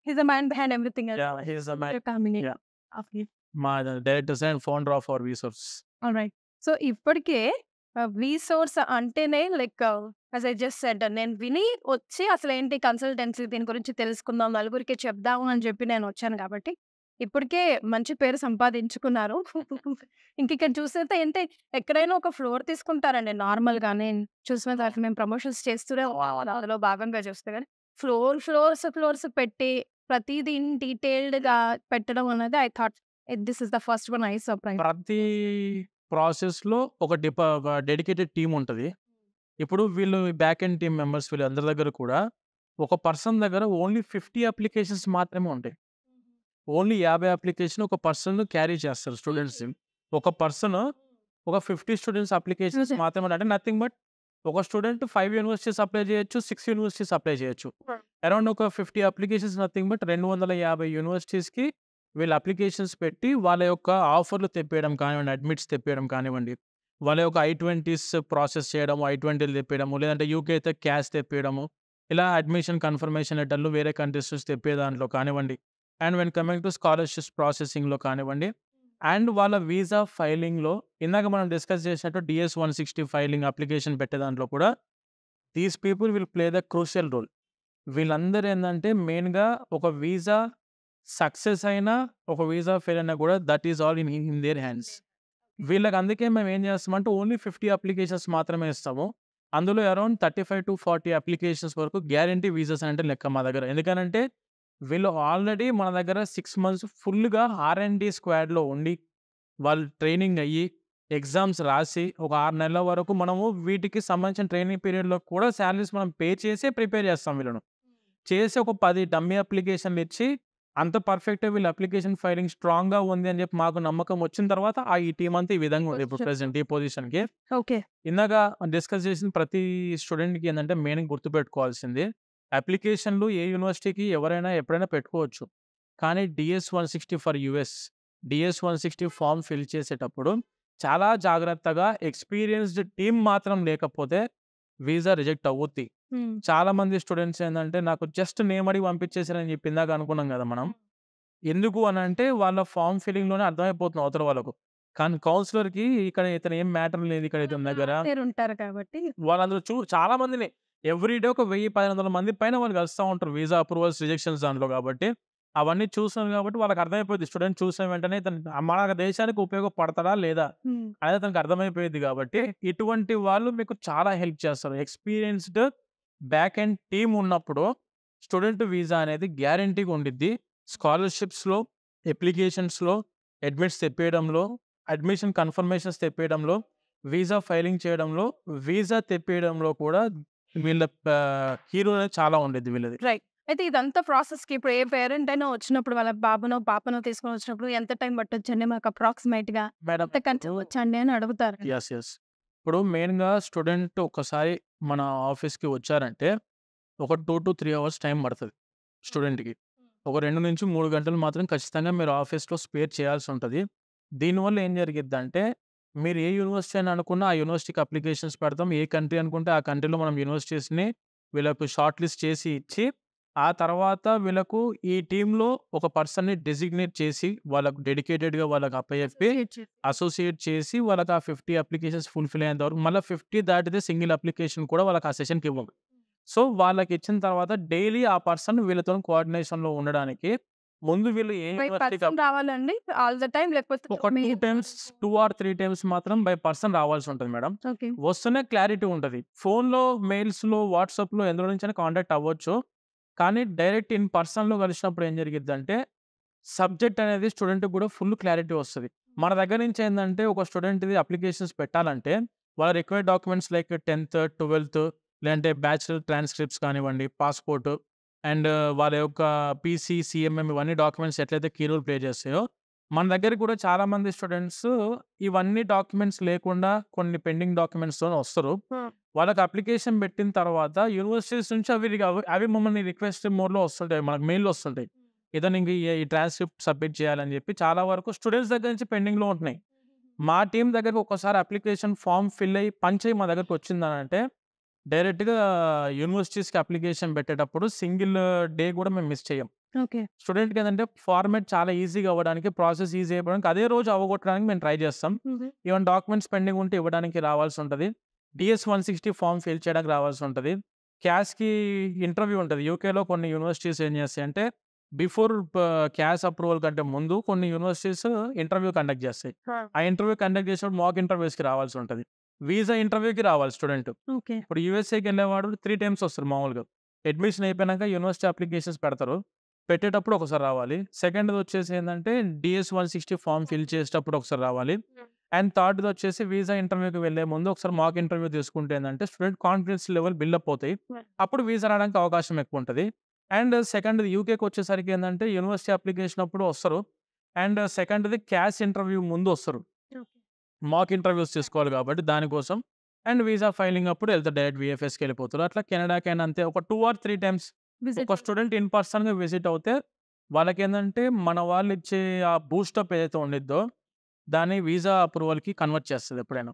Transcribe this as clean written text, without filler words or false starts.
He's the man behind everything else. Yeah, he's the man. You're coming in. Yeah. Okay. మా directors and founder of our resource. Alright. So, ఇప్పటికే resource అంటేనే like as I just said నేను విని వచ్చి అసలేంటి consultancy దీని గురించి తెలుసుకుందాం, నలుగురికి చెప్దాము అని చెప్పి నేనొచ్చాను కాబట్టి, ఇప్పటికే మంచి పేరు సంపాదించుకున్నారు. ఇంకిక్కడ చూసేతే ఏంటి ఎక్కడైనా ఒక ఫ్లోర్ తీసుకుంటారండి నార్మల్‌గానే. చూసిన తర్వాత మేము ప్రమోషన్స్ చేస్తూనే అందులో భాగంగా చూస్తే గాని, ఫ్లోర్స్ పెట్టి ప్రతీదీ డీటెయిల్డ్‌గా పెట్టడం అనేది I thought this is the first one I surprise. ప్రతి ప్రాసెస్‌లో ఒక డెడికేటెడ్ టీమ్ ఉంటది. ఇప్పుడు వీళ్ళు బ్యాక్ ఎండ్ టీమ్ మెంబర్స్ వీళ్ళందరి దగ్గర కూడా ఒక పర్సన్ దగ్గర ఓన్లీ 50 అప్లికేషన్స్ మాత్రమే ఉంటాయి. ఓన్లీ 50 అప్లికేషన్ ఒక పర్సన్ క్యారీ చేస్తారు స్టూడెంట్స్. ఒక పర్సన్ ఒక 50 స్టూడెంట్స్ అప్లికేషన్స్ Okay. మాత్రమే అంటే నథింగ్ బట్ ఒక స్టూడెంట్ 5 యూనివర్సిటీస్ అప్లై చేయొచ్చు, 6 యూనివర్సిటీస్ అప్లై చేయొచ్చు. అరౌండ్ ఒక 50 అప్లికేషన్స్ నథింగ్ బట్ 250 యూనివర్సిటీస్‌కి వీళ్ళు అప్లికేషన్స్ పెట్టి వాళ్ళ యొక్క ఆఫర్‌లు తెప్పేయడం కానివ్వండి, అడ్మిట్స్ తెప్పేయడం కానివ్వండి, వాళ్ళ యొక్క I-20s ప్రాసెస్ చేయడము, I-20లు తెప్పేయడము, లేదంటే యూకే అయితే క్యాష్ తెప్పేయడము, ఇలా అడ్మిషన్ కన్ఫర్మేషన్ లెటర్‌లు వేరే కంట్రీస్ నుంచి తెప్పే దాంట్లో కానివ్వండి, and when coming to scholarships ప్రాసెసింగ్‌లో కానివ్వండి, అండ్ వాళ్ళ వీసా ఫైలింగ్‌లో ఇందాక మనం డిస్కస్ చేసినట్టు DS-160 ఫైలింగ్ అప్లికేషన్ పెట్టే దాంట్లో కూడా these people will play the crucial role. వీళ్ళందరూ ఏందంటే మెయిన్‌గా ఒక వీసా సక్సెస్ అయినా, ఒక వీసా ఫెయిల్ అయినా కూడా that is all in their hands. వీళ్ళకి అందుకే మేము ఏం చేస్తామంటే ఓన్లీ 50 అప్లికేషన్స్ మాత్రమే ఇస్తాము. అందులో అరౌండ్ 35-40 అప్లికేషన్స్ వరకు గ్యారంటీ వీసాస్ అంటే లెక్క మా దగ్గర. ఎందుకనంటే వీళ్ళు ఆల్రెడీ మన దగ్గర 6 మంత్స్ ఫుల్‌గా R&D స్క్వాడ్‌లో ఉండి, వాళ్ళు ట్రైనింగ్ అయ్యి, ఎగ్జామ్స్ రాసి, ఒక 6 నెలల వరకు మనము వీటికి సంబంధించిన ట్రైనింగ్ పీరియడ్‌లో కూడా సాలరీస్ మనం పే చేసే ప్రిపేర్ చేస్తాం వీళ్ళను. చేసి ఒక 10 డమ్మీ అప్లికేషన్‌లు ఇచ్చి, అంత పర్ఫెక్ట్‌గా వీళ్ళ అప్లికేషన్ ఫైలింగ్ స్ట్రాంగ్‌గా ఉంది అని చెప్పి మాకు నమ్మకం వచ్చిన తర్వాత ఈ టీమ్ అంతా ఈ విధంగా ఉంది ఇప్పుడు ప్రెజెంట్ ఈ పొజిషన్‌కి. ఓకే. ఇందాక డిస్కస్ చేసిన ప్రతి స్టూడెంట్‌కి ఏందంటే మెయిన్‌గా గుర్తుపెట్టుకోవాల్సింది అప్లికేషన్‌లు ఏ యూనివర్సిటీకి ఎవరైనా ఎప్పుడైనా పెట్టుకోవచ్చు. కానీ DS-160 for US, DS-160 form fill చేసేటప్పుడు చాలా జాగ్రత్తగా ఎక్స్‌పీరియన్స్‌డ్ టీమ్ మాత్రం లేకపోతే వీసా రిజెక్ట్ అవుద్ది. హ్మ్. చాలా మంది స్టూడెంట్స్ ఏందంటే నాకు జస్ట్ నేమ్ అడిగి పంపించేసారని చెప్పి ఇందాక అనుకున్నాం కదా మనం. ఎందుకు అనంటే వాళ్ళ ఫార్మ్ ఫిల్లింగ్‌లోనే అర్థమైపోతుంది అవతల వాళ్ళకు. కానీ కౌన్సిలర్‌కి ఇక్కడ ఇతను ఏం మ్యాటర్ లేదు ఇక్కడ ఇతని దగ్గర. పేరుంటారు కాబట్టి. వాళ్ళందులో చాలా మందిని ఎవ్రీ డే ఒక 1000-1500 మంది పైన వాళ్ళు కలుస్తా ఉంటారు వీసా అప్రూవల్స్, రిజెక్షన్స్ దాంట్లో కాబట్టి. అవన్నీ చూసాను కాబట్టి వాళ్ళకి అర్థమైపోద్ది. స్టూడెంట్ చూసిన వెంటనే ఇతను మన దేశానికి ఉపయోగపడతాడా లేదా హ్మ్. అనేది అతనికి అర్థమైపోయిద్ది కాబట్టి ఇటువంటి వాళ్ళు మీకు చాలా హెల్ప్ చేస్తారు. ఎక్స్‌పీరియన్స్‌డ్ బ్యాక్ ఎండ్ టీమ్ ఉన్నప్పుడు స్టూడెంట్ వీసా అనేది గ్యారంటీగా ఉండిద్ది. స్కాలర్‌షిప్స్‌లో, అప్లికేషన్స్‌లో, అడ్మిట్స్ తెప్పేయడంలో, అడ్మిషన్ కన్ఫర్మేషన్స్ తెప్పేయడంలో, వీసా ఫైలింగ్ చేయడంలో, వీసా తెప్పేయడంలో కూడా వీళ్ళ హీరో అనేది చాలా ఉండిద్ది వీళ్ళది. రైట్. అయితే ఇదంతా ప్రాసెస్‌కి ఇప్పుడు ఏ పేరెంట్ అయినా వచ్చినప్పుడు వాళ్ళ బాబునో, పాపనో తీసుకొని వచ్చినప్పుడు ఎంత టైం పట్టొచ్చండి మాకు అప్రాక్సిమేట్‌గా? మేడం ఎంత ఖర్చు అవ్వచ్చండి అని అడుగుతారు. యెస్. యెస్. ఇప్పుడు మెయిన్‌గా స్టూడెంట్ ఒక్కసారి మన ఆఫీస్‌కి వచ్చారంటే ఒక 2-3 అవర్స్ టైం పడతది స్టూడెంట్‌కి. ఒక 2-3 గంటలు మాత్రం ఖచ్చితంగా మీరు ఆఫీస్‌లో స్పేర్ చేయాల్సుంటది. దీనివల్ల ఏం జరిగిద్దంటే, మీరు ఏ యూనివర్సిటీ అని అనుకున్నా, ఆ యూనివర్సిటీకి అప్లికేషన్స్ పెడతాం. ఏ కంట్రీ అనుకుంటే ఆ కంట్రీలో మనం యూనివర్సిటీస్‌ని వీళ్ళకు షార్ట్ లిస్ట్ చేసి ఇచ్చి, ఆ తర్వాత వీళ్ళకు ఈ టీమ్‌లో ఒక పర్సన్‌ని డెసిగ్నేట్ చేసి, వాళ్ళకు డెడికేటెడ్‌గా వాళ్ళకి అప్పజెప్పి, అసోసియేట్ చేసి వాళ్ళకి ఆ 50 అప్లికేషన్స్ ఫుల్‌ఫిల్ అయ్యేంత వరకు మళ్ళా 50 దాటితే సింగిల్ అప్లికేషన్ కూడా వాళ్ళకి ఆ సెషన్‌కి ఇవ్వం. సో, వాళ్ళకిచ్చిన తర్వాత డైలీ ఆ పర్సన్ వీళ్ళతోని కోఆర్డినేషన్‌లో ఉండడానికి ముందు వీళ్ళు ఏ బై యూనివర్సిటీకి పర్సన్ రావాలండి ఆల్ ద టైమ్ లేకపోతే ఒక 2 టైమ్స్ 2 ఆర్ 3 టైమ్స్ మాత్రం బై పర్సన్ రావాల్సుంటది మేడం. ఓకే. వస్తేనే క్లారిటీ ఉంటది. ఫోన్‌లో, మెయిల్స్‌లో, వాట్సాప్‌లో ఎందులో నుంచైనా కాంటాక్ట్ అవ్వచ్చు. కానీ డైరెక్ట్ ఇన్ పర్సన్‌లో కలిసినప్పుడు ఏం జరిగిద్దంటే, సబ్జెక్ట్ అనేది స్టూడెంట్‌కి కూడా ఫుల్ క్లారిటీ వస్తది. మన దగ్గర నుంచి ఏందంటే ఒక స్టూడెంట్‌ది అప్లికేషన్స్ పెట్టాలంటే, వాళ్ళ రిక్వైర్డ్ డాక్యుమెంట్స్ లైక్ 10థ్, 12థ్ లేదంటే బ్యాచిలర్ ట్రాన్స్‌క్రిప్ట్స్ కానివ్వండి, పాస్‌పోర్ట్ అండ్ వాళ్ళ యొక్క పీసీ, సీఎంఎం ఇవన్నీ డాక్యుమెంట్స్ ఎట్లయితే కీ రోల్ ప్లే చేస్తాయో, మన దగ్గర కూడా చాలామంది స్టూడెంట్స్ ఇవన్నీ డాక్యుమెంట్స్ లేకుండా కొన్ని పెండింగ్ డాక్యుమెంట్స్‌తోని వస్తరు. హ్మ్. వాళ్ళకి అప్లికేషన్ పెట్టిన తర్వాత యూనివర్సిటీస్ నుంచి అవి మమ్మల్ని రిక్వెస్ట్ మోడ్‌లో వస్తుంటాయి. మనకు మెయిల్‌లో వస్తుంటాయి. ఏదో నీకు ఈ ట్రాన్స్‌క్రిప్ట్ సబ్మిట్ చేయాలని చెప్పి చాలా వరకు స్టూడెంట్స్ దగ్గర నుంచి పెండింగ్‌లో ఉంటున్నాయి. మా టీమ్ దగ్గరికి ఒక్కసారి అప్లికేషన్ ఫార్మ్ ఫిల్ అయ్యి పంచ్ మా దగ్గరికి వచ్చిందనంటే డైరెక్ట్‌గా యూనివర్సిటీస్‌కి అప్లికేషన్ పెట్టేటప్పుడు సింగిల్ డే కూడా మేము మిస్ చేయం. ఓకే. స్టూడెంట్‌కి ఏందంటే ఫార్మాట్ చాలా ఈజీగా అవ్వడానికి, ప్రాసెస్ ఈజీ అయిపోవడానికి అదే రోజు అవ్వగొట్టడానికి మేము ట్రై చేస్తాం. హుహు. ఈవెన్ డాక్యుమెంట్స్ పెండింగ్ ఉంటే ఇవ్వడానికి రావాల్సుంటది. DS-160 ఫార్మ్ ఫిల్ చేయడానికి రావాల్సుంటది. క్యాస్‌కి ఇంటర్వ్యూ ఉంటది. యూకేలో కొన్ని యూనివర్సిటీస్ ఏం చేస్తాయంటే బిఫోర్ క్యాస్ అప్రూవల్ కంటే ముందు కొన్ని యూనివర్సిటీస్ ఇంటర్వ్యూ కండక్ట్ చేస్తాయి. ఆ! ఆ ఇంటర్వ్యూ కండక్ట్ చేసినప్పుడు మాక్ ఇంటర్వ్యూస్‌కి రావాల్సుంటది. వీసా ఇంటర్వ్యూకి రావాలి స్టూడెంట్. ఓకే. ఇప్పుడు యూఎస్ఏకెళ్ళేవాడు 3 టైమ్స్ వస్తారు మామూలుగా. అడ్మిషన్ అయిపోయినాక యూనివర్సిటీ అప్లికేషన్స్ పెడతారు. పెట్టేటప్పుడు ఒకసారి రావాలి. సెకండ్‌ది వచ్చేసి ఏందంటే DS-160 ఫార్మ్ ఫిల్ చేసేటప్పుడు ఒకసారి రావాలి. అండ్ థర్డ్‌ది వచ్చేసి వీసా ఇంటర్వ్యూకి వెళ్ళే ముందు ఒకసారి మాక్ ఇంటర్వ్యూ తీసుకుంటే ఏందంటే స్టూడెంట్ కాన్ఫిడెన్స్ లెవెల్ బిల్డప్ అవుతాయి. అప్పుడు వీసా రావడానికి అవకాశం ఎక్కువుంటది. అండ్ సెకండ్‌ది యూకేకి వచ్చేసరికి ఏందంటే యూనివర్సిటీ అప్లికేషన్ అప్పుడు వస్తారు. అండ్ సెకండ్‌ది క్యాస్ ఇంటర్వ్యూ ముందు వస్తారు. ఓకే. మాక్ ఇంటర్వ్యూస్ చేసుకోవాలి కాబట్టి దానికోసం. అండ్ వీసా ఫైలింగ్ అప్పుడు ఎళ్తారు డైరెక్ట్ వీఎఫ్ఎస్‌కెళ్ళిపోతారు. అట్లా కెనడాకైనా అంతే ఒక 2 ఆర్ 3 టైమ్స్ విజిట్ ఒక స్టూడెంట్ ఇన్ పర్సన్‌గా విజిట్ అవుతే వాళ్ళకేందంటే మన వాళ్ళు ఇచ్చే ఆ బూస్టప్ ఏదైతే ఉండిద్దో దాన్ని వీసా అప్రూవల్‌కి కన్వర్ట్ చేస్తది ఎప్పుడైనా.